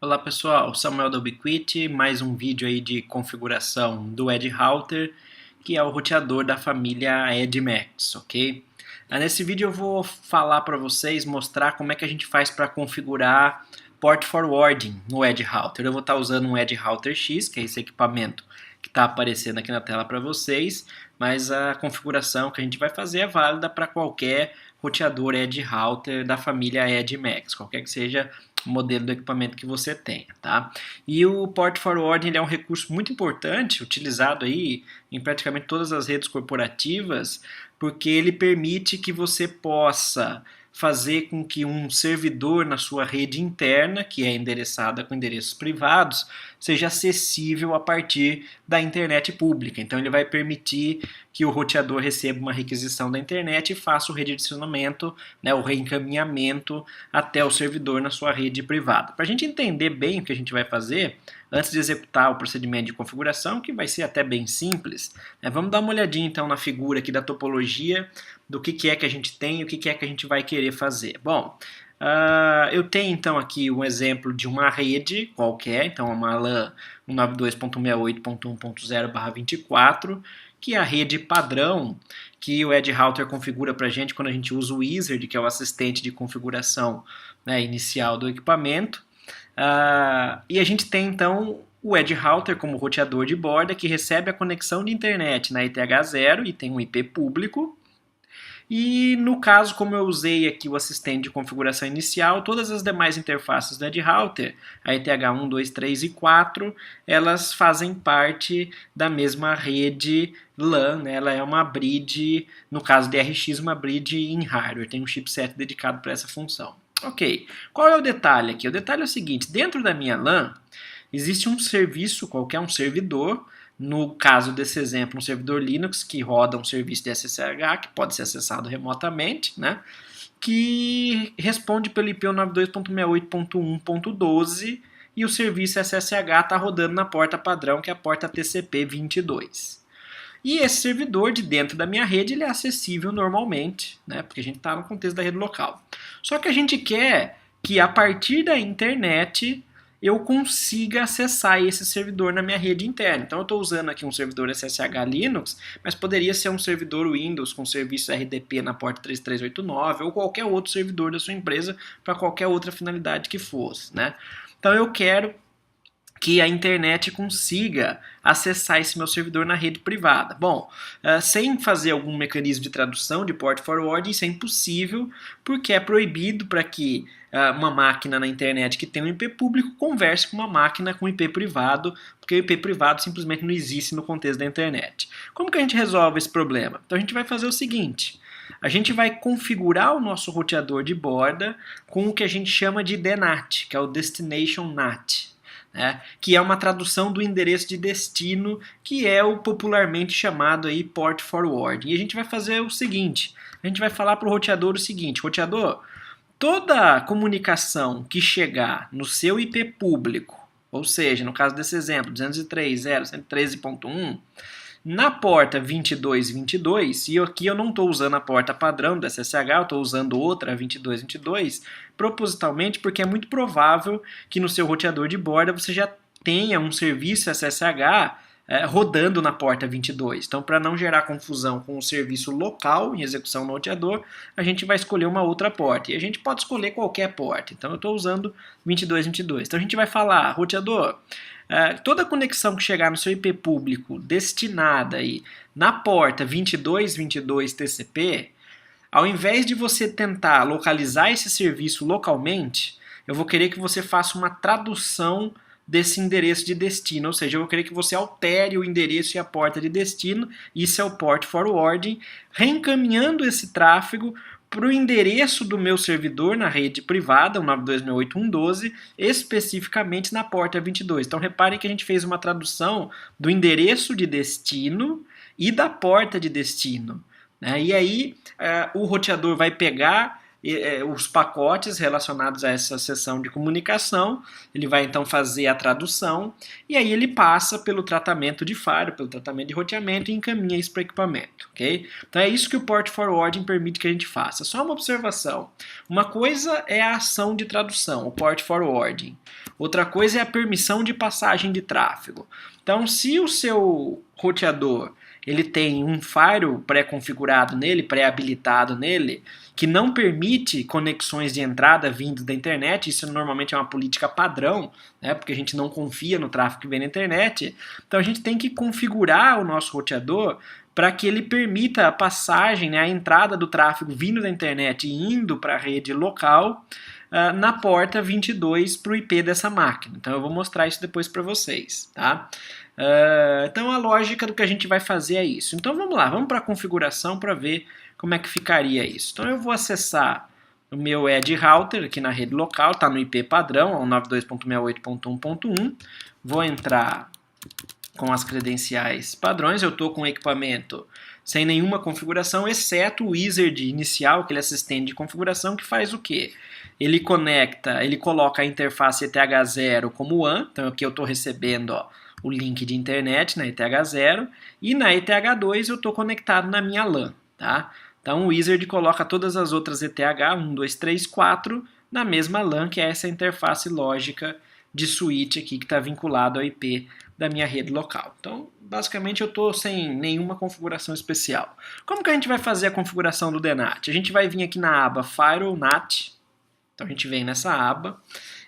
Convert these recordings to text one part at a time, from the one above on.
Olá pessoal, Samuel da Ubiquiti, mais um vídeo aí de configuração do Edge Router, que é o roteador da família EdgeMax, ok? Nesse vídeo eu vou falar para vocês, mostrar como é que a gente faz para configurar Port Forwarding no Edge Router. Eu vou estar usando um Edge Router X, que é esse equipamento que está aparecendo aqui na tela para vocês, mas a configuração que a gente vai fazer é válida para qualquer roteador Edge Router da família EdgeMax, qualquer que seja o modelo do equipamento que você tenha, tá? E o Port Forwarding ele é um recurso muito importante, utilizado aí em praticamente todas as redes corporativas, porque ele permite que você possa fazer com que um servidor na sua rede interna, que é endereçada com endereços privados, seja acessível a partir da internet pública. Então ele vai permitir que o roteador receba uma requisição da internet e faça o redirecionamento, né, o reencaminhamento até o servidor na sua rede privada. Para a gente entender bem o que a gente vai fazer, antes de executar o procedimento de configuração, que vai ser até bem simples, né, vamos dar uma olhadinha então na figura aqui da topologia, do que é que a gente tem e o que é que a gente vai querer fazer. Bom, eu tenho então aqui um exemplo de uma rede qualquer, então uma LAN 192.168.1.0/24, que é a rede padrão que o Edge Router configura para a gente quando a gente usa o Wizard, que é o assistente de configuração, né, inicial do equipamento. E a gente tem então o Edge Router como roteador de borda que recebe a conexão de internet na ETH0 e tem um IP público. E no caso, como eu usei aqui o assistente de configuração inicial, todas as demais interfaces do Edge Router, a ETH1, 2, 3 e 4, elas fazem parte da mesma rede LAN, né? Ela é uma bridge, no caso de RX, uma bridge em hardware, tem um chipset dedicado para essa função. Ok, qual é o detalhe aqui? O detalhe é o seguinte, dentro da minha LAN, existe um serviço, qualquer um servidor, no caso desse exemplo, um servidor Linux que roda um serviço de SSH, que pode ser acessado remotamente, né? Que responde pelo IP 92.168.1.12 e o serviço SSH está rodando na porta padrão, que é a porta TCP/22. E esse servidor de dentro da minha rede ele é acessível normalmente, né? Porque a gente está no contexto da rede local. Só que a gente quer que a partir da internet eu consiga acessar esse servidor na minha rede interna. Então eu estou usando aqui um servidor SSH Linux, mas poderia ser um servidor Windows com serviço RDP na porta 3389 ou qualquer outro servidor da sua empresa para qualquer outra finalidade que fosse, né? Então eu quero que a internet consiga acessar esse meu servidor na rede privada. Bom, sem fazer algum mecanismo de tradução de port forwarding, isso é impossível, porque é proibido para que uma máquina na internet que tem um IP público converse com uma máquina com IP privado, porque o IP privado simplesmente não existe no contexto da internet. Como que a gente resolve esse problema? Então a gente vai fazer o seguinte, a gente vai configurar o nosso roteador de borda com o que a gente chama de DNAT, que é o Destination NAT. Né, que é uma tradução do endereço de destino, que é o popularmente chamado aí Port Forwarding. E a gente vai fazer o seguinte, a gente vai falar para o roteador o seguinte, roteador, toda comunicação que chegar no seu IP público, ou seja, no caso desse exemplo, 203.0.113.1, na porta 2222, e aqui eu não estou usando a porta padrão do SSH, eu estou usando outra 2222, propositalmente porque é muito provável que no seu roteador de borda você já tenha um serviço SSH rodando na porta 22. Então, para não gerar confusão com o serviço local em execução no roteador, a gente vai escolher uma outra porta. E a gente pode escolher qualquer porta. Então, eu estou usando 2222. Então, a gente vai falar, roteador, toda conexão que chegar no seu IP público destinada aí na porta 2222 TCP, ao invés de você tentar localizar esse serviço localmente, eu vou querer que você faça uma tradução desse endereço de destino, ou seja, eu vou querer que você altere o endereço e a porta de destino, isso é o port forwarding, reencaminhando esse tráfego para o endereço do meu servidor na rede privada, o 92.168.1.12, especificamente na porta 22. Então reparem que a gente fez uma tradução do endereço de destino e da porta de destino. Né? E aí o roteador vai pegar os pacotes relacionados a essa seção de comunicação, ele vai então fazer a tradução, e aí ele passa pelo tratamento de firewall, pelo tratamento de roteamento e encaminha isso para o equipamento, ok? Então é isso que o Port Forwarding permite que a gente faça. Só uma observação. Uma coisa é a ação de tradução, o Port Forwarding. Outra coisa é a permissão de passagem de tráfego. Então, se o seu roteador ele tem um firewall pré-configurado nele, pré-habilitado nele, que não permite conexões de entrada vindo da internet, isso normalmente é uma política padrão, né, porque a gente não confia no tráfego que vem na internet, então a gente tem que configurar o nosso roteador para que ele permita a passagem, né, a entrada do tráfego vindo da internet e indo para a rede local na porta 22 para o IP dessa máquina. Então eu vou mostrar isso depois para vocês, tá? Então a lógica do que a gente vai fazer é isso. Então vamos lá, vamos para a configuração para ver como é que ficaria isso. Então eu vou acessar o meu Edge Router aqui na rede local, está no IP padrão, 92.68.1.1. Vou entrar com as credenciais padrões, eu estou com o equipamento sem nenhuma configuração, exceto o wizard inicial, aquele assistente de configuração que faz o quê? Ele conecta, ele coloca a interface ETH0 como WAN, então aqui eu estou recebendo o link de internet na ETH0, e na ETH2 eu estou conectado na minha LAN, tá? Então o wizard coloca todas as outras ETH 1, 2, 3, 4 na mesma LAN, que é essa interface lógica de switch aqui que está vinculado ao IP da minha rede local. Então, basicamente, eu estou sem nenhuma configuração especial. Como que a gente vai fazer a configuração do DNAT? A gente vai vir aqui na aba Firewall NAT. Então, a gente vem nessa aba.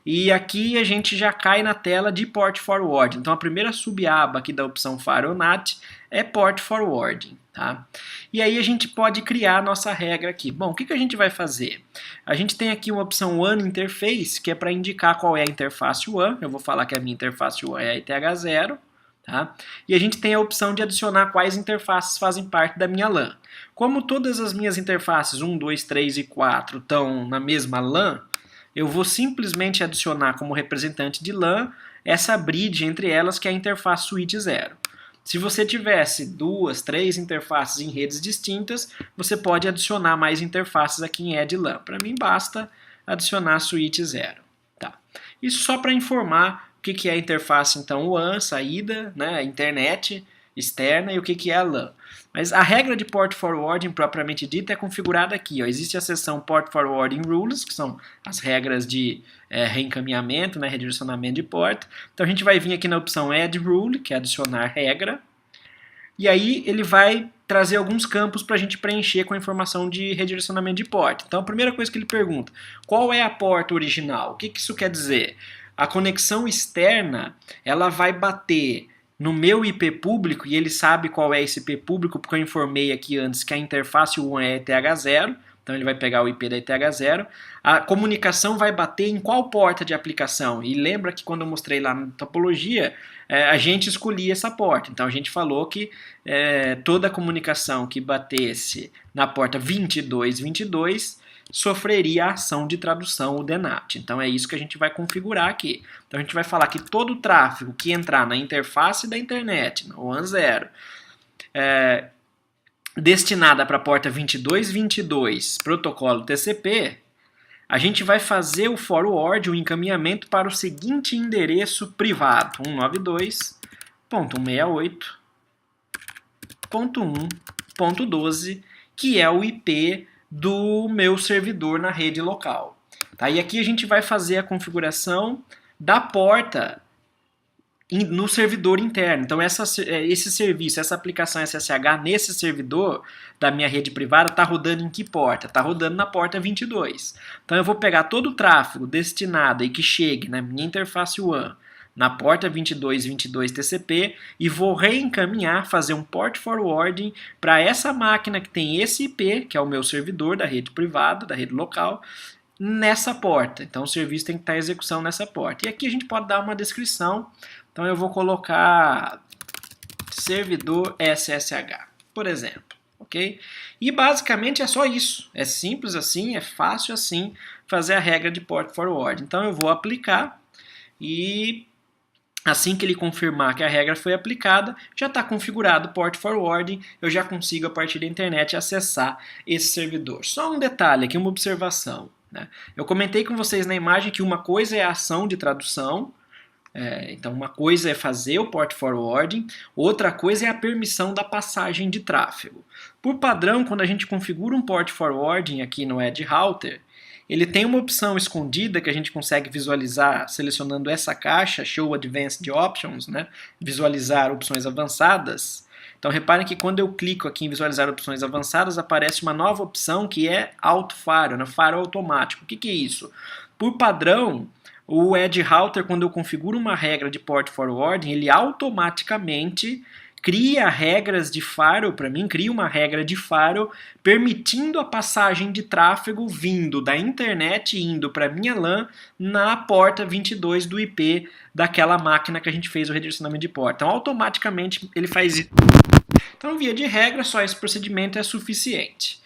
E aqui a gente já cai na tela de Port Forwarding. Então, a primeira subaba aqui da opção Firewall NAT é Port Forwarding. Tá? E aí a gente pode criar a nossa regra aqui. Bom, o que a gente vai fazer? A gente tem aqui uma opção WAN Interface, que é para indicar qual é a interface WAN. Eu vou falar que a minha interface WAN é a ETH0. Tá? E a gente tem a opção de adicionar quais interfaces fazem parte da minha LAN. Como todas as minhas interfaces 1, 2, 3 e 4 estão na mesma LAN, eu vou simplesmente adicionar como representante de LAN essa bridge entre elas, que é a interface switch 0. Se você tivesse 2, 3 interfaces em redes distintas, você pode adicionar mais interfaces aqui em Add LAN. Para mim basta adicionar switch 0. Tá. Isso só para informar o que é a interface, então, WAN, saída, né, internet externa, e o que é a LAN. Mas a regra de Port Forwarding propriamente dita é configurada aqui. Ó. Existe a seção Port Forwarding Rules, que são as regras de reencaminhamento, né, redirecionamento de porta. Então a gente vai vir aqui na opção Add Rule, que é adicionar regra. E aí ele vai trazer alguns campos para a gente preencher com a informação de redirecionamento de porta. Então a primeira coisa que ele pergunta, qual é a porta original? O que isso quer dizer? A conexão externa, ela vai bater no meu IP público, e ele sabe qual é esse IP público, porque eu informei aqui antes que a interface 1 é ETH0, então ele vai pegar o IP da ETH0. A comunicação vai bater em qual porta de aplicação? E lembra que quando eu mostrei lá na topologia, a gente escolhia essa porta. Então a gente falou que toda a comunicação que batesse na porta 2222 sofreria a ação de tradução, o DNAT. Então é isso que a gente vai configurar aqui. Então a gente vai falar que todo o tráfego que entrar na interface da internet, no WAN 0, destinada para a porta 2222, protocolo TCP, a gente vai fazer o forward, o encaminhamento para o seguinte endereço privado, 192.168.1.12, que é o IP do meu servidor na rede local. Tá? E aqui a gente vai fazer a configuração da porta no servidor interno. Então esse serviço, essa aplicação SSH nesse servidor da minha rede privada está rodando em que porta? Está rodando na porta 22. Então eu vou pegar todo o tráfego destinado e que chegue na minha interface WAN na porta 2222 TCP e vou reencaminhar, fazer um port forwarding para essa máquina que tem esse IP, que é o meu servidor da rede privada, da rede local, nessa porta. Então o serviço tem que estar em execução nessa porta. E aqui a gente pode dar uma descrição. Então eu vou colocar servidor SSH, por exemplo. Ok? E basicamente é só isso. É simples assim, é fácil assim fazer a regra de port forward. Então eu vou aplicar e Assim que ele confirmar que a regra foi aplicada, já está configurado o port forwarding, eu já consigo a partir da internet acessar esse servidor. Só um detalhe aqui, uma observação, né? Eu comentei com vocês na imagem que uma coisa é a ação de tradução, então uma coisa é fazer o port forwarding, outra coisa é a permissão da passagem de tráfego. Por padrão, quando a gente configura um port forwarding aqui no Edge Router, ele tem uma opção escondida que a gente consegue visualizar selecionando essa caixa, Show Advanced Options, né? Visualizar opções avançadas. Então reparem que quando eu clico aqui em visualizar opções avançadas, aparece uma nova opção que é Auto Faro, né? Faro automático. O que é isso? Por padrão, o Edge Router, quando eu configuro uma regra de port forwarding, ele automaticamente cria regras de faro para mim, cria uma regra de faro permitindo a passagem de tráfego vindo da internet e indo para minha LAN na porta 22 do IP daquela máquina que a gente fez o redirecionamento de porta. Então, automaticamente ele faz isso. Então, via de regra, só esse procedimento é suficiente.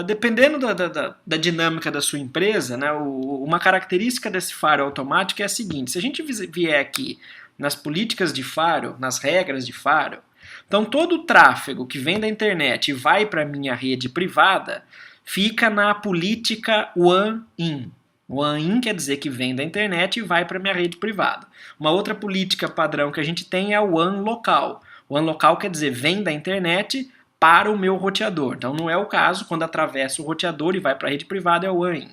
Dependendo da dinâmica da sua empresa, né, uma característica desse faro automático é a seguinte: se a gente vier aqui nas políticas de faro, nas regras de faro, então todo o tráfego que vem da internet e vai para a minha rede privada fica na política WAN-IN. WAN-IN quer dizer que vem da internet e vai para a minha rede privada. Uma outra política padrão que a gente tem é a WAN local. WAN local quer dizer vem da internet para o meu roteador. Então não é o caso quando atravessa o roteador e vai para a rede privada, é o WAN-IN.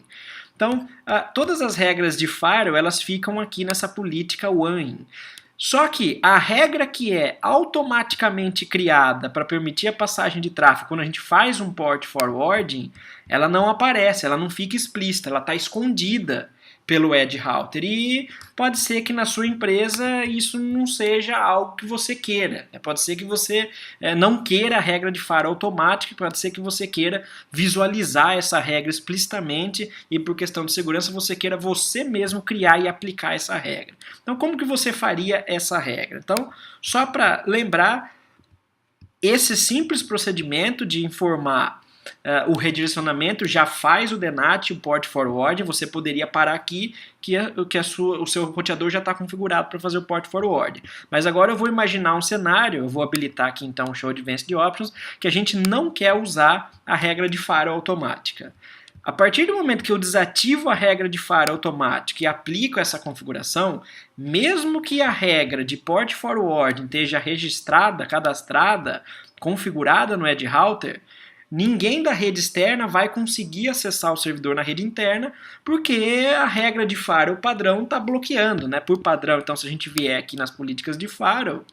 Então, todas as regras de faro, elas ficam aqui nessa política WAN-IN. Só que a regra que é automaticamente criada para permitir a passagem de tráfego quando a gente faz um port forwarding, ela não aparece, ela não fica explícita, ela está escondida pelo Edge Router. E pode ser que na sua empresa isso não seja algo que você queira. Pode ser que você não queira a regra de faro automático, pode ser que você queira visualizar essa regra explicitamente e por questão de segurança você queira você mesmo criar e aplicar essa regra. Então como que você faria essa regra? Então, só para lembrar, esse simples procedimento de informar o redirecionamento já faz o DNAT, o port forward. Você poderia parar aqui que o seu roteador já está configurado para fazer o port forward. Mas agora eu vou imaginar um cenário, eu vou habilitar aqui então o Show Advanced Options, que a gente não quer usar a regra de faro automática. A partir do momento que eu desativo a regra de faro automático e aplico essa configuração, mesmo que a regra de port forward esteja registrada, cadastrada, configurada no Edge Router, ninguém da rede externa vai conseguir acessar o servidor na rede interna, porque a regra de faro padrão está bloqueando, né? Por padrão, então, se a gente vier aqui nas políticas de faro,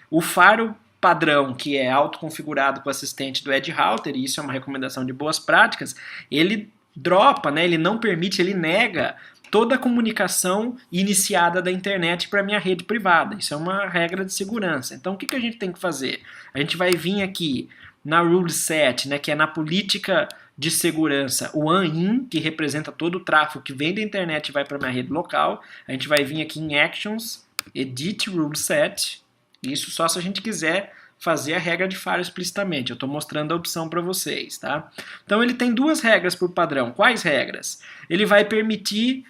o faro padrão, que é autoconfigurado com o assistente do Edge Router, e isso é uma recomendação de boas práticas, ele dropa, né? Ele não permite, ele nega toda a comunicação iniciada da internet para a minha rede privada. Isso é uma regra de segurança. Então, o que a gente tem que fazer? A gente vai vir aqui na Rule Set, né, que é na política de segurança, o WAN-IN, que representa todo o tráfego que vem da internet e vai para a minha rede local. A gente vai vir aqui em Actions, Edit Rule Set. Isso só se a gente quiser fazer a regra de faro explicitamente. Eu estou mostrando a opção para vocês, tá? Então ele tem duas regras por padrão. Quais regras? Ele vai permitir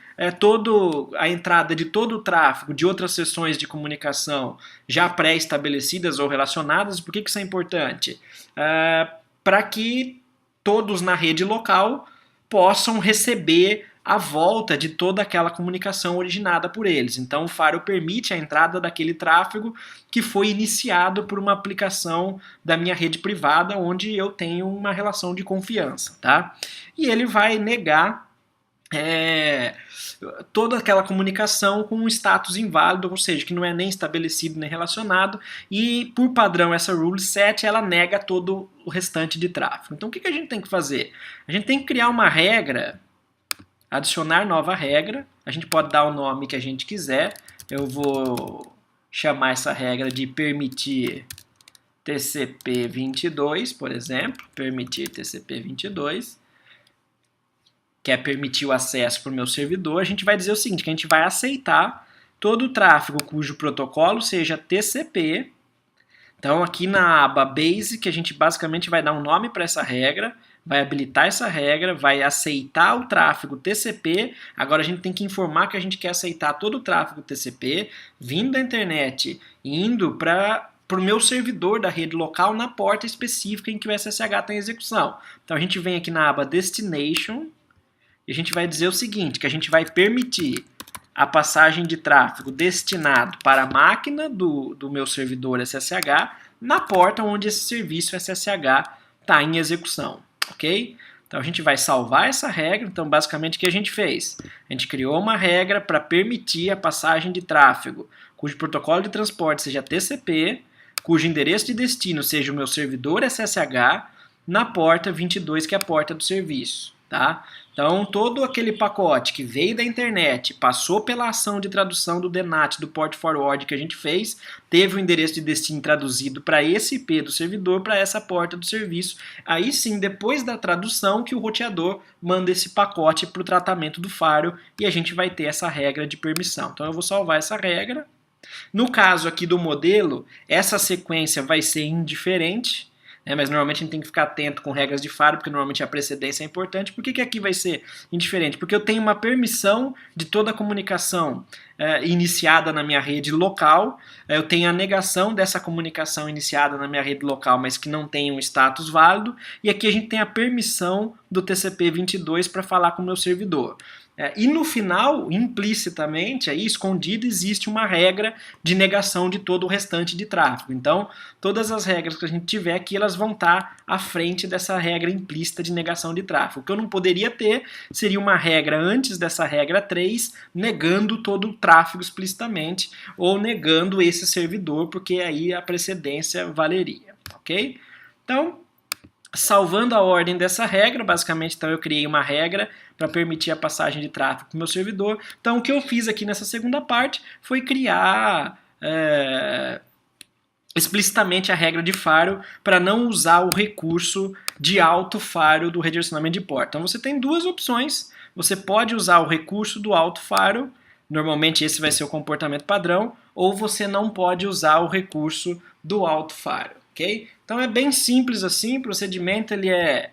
a entrada de todo o tráfego de outras seções de comunicação já pré-estabelecidas ou relacionadas. Por que isso é importante? Para que todos na rede local possam receber a volta de toda aquela comunicação originada por eles. Então o faro permite a entrada daquele tráfego que foi iniciado por uma aplicação da minha rede privada, onde eu tenho uma relação de confiança, tá? E ele vai negar toda aquela comunicação com um status inválido, ou seja, que não é nem estabelecido nem relacionado, e por padrão essa Rule Set ela nega todo o restante de tráfego. Então o que a gente tem que fazer? A gente tem que criar uma regra, adicionar nova regra, a gente pode dar o nome que a gente quiser. Eu vou chamar essa regra de permitir TCP22, por exemplo, permitir TCP22, que é permitir o acesso para o meu servidor. A gente vai dizer o seguinte, que a gente vai aceitar todo o tráfego cujo protocolo seja TCP. Então aqui na aba Basic a gente basicamente vai dar um nome para essa regra, vai habilitar essa regra, vai aceitar o tráfego TCP. Agora a gente tem que informar que a gente quer aceitar todo o tráfego TCP, vindo da internet e indo para o meu servidor da rede local na porta específica em que o SSH está em execução. Então a gente vem aqui na aba Destination e a gente vai dizer o seguinte, que a gente vai permitir a passagem de tráfego destinado para a máquina do meu servidor SSH na porta onde esse serviço SSH está em execução, ok? Então a gente vai salvar essa regra. Então basicamente o que a gente fez? A gente criou uma regra para permitir a passagem de tráfego cujo protocolo de transporte seja TCP, cujo endereço de destino seja o meu servidor SSH na porta 22, que é a porta do serviço. Tá? Então, todo aquele pacote que veio da internet, passou pela ação de tradução do DNAT, do port forward que a gente fez, teve o endereço de destino traduzido para esse IP do servidor, para essa porta do serviço. Aí sim, depois da tradução, que o roteador manda esse pacote para o tratamento do firewall e a gente vai ter essa regra de permissão. Então, eu vou salvar essa regra. No caso aqui do modelo, essa sequência vai ser indiferente, mas normalmente a gente tem que ficar atento com regras de firewall, porque normalmente a precedência é importante. Por que aqui vai ser indiferente? Porque eu tenho uma permissão de toda a comunicação iniciada na minha rede local, eu tenho a negação dessa comunicação iniciada na minha rede local, mas que não tem um status válido, e aqui a gente tem a permissão do TCP/22 para falar com o meu servidor. E no final, implicitamente, aí, escondido, existe uma regra de negação de todo o restante de tráfego. Então, todas as regras que a gente tiver aqui, elas vão estar à frente dessa regra implícita de negação de tráfego. O que eu não poderia ter seria uma regra antes dessa regra 3, negando todo o tráfego explicitamente, ou negando esse servidor, porque aí a precedência valeria, ok? Então, salvando a ordem dessa regra, basicamente então eu criei uma regra para permitir a passagem de tráfego para o meu servidor. Então o que eu fiz aqui nessa segunda parte foi criar explicitamente a regra de firewall para não usar o recurso de auto-firewall do redirecionamento de porta. Então você tem duas opções. Você pode usar o recurso do auto-firewall, normalmente esse vai ser o comportamento padrão, ou você não pode usar o recurso do auto-firewall. Okay? Então é bem simples assim, o procedimento ele é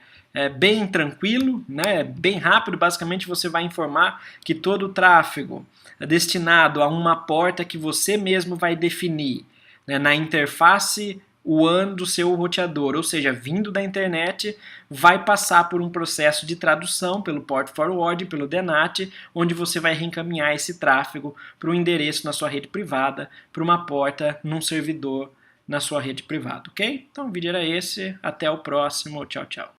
bem tranquilo, né? Bem rápido. Basicamente você vai informar que todo o tráfego é destinado a uma porta que você mesmo vai definir, né, na interface WAN do seu roteador, ou seja, vindo da internet, vai passar por um processo de tradução pelo port forward, pelo DNAT, onde você vai reencaminhar esse tráfego para um endereço na sua rede privada, para uma porta num servidor na sua rede privada, ok? Então o vídeo era esse, até o próximo, tchau, tchau.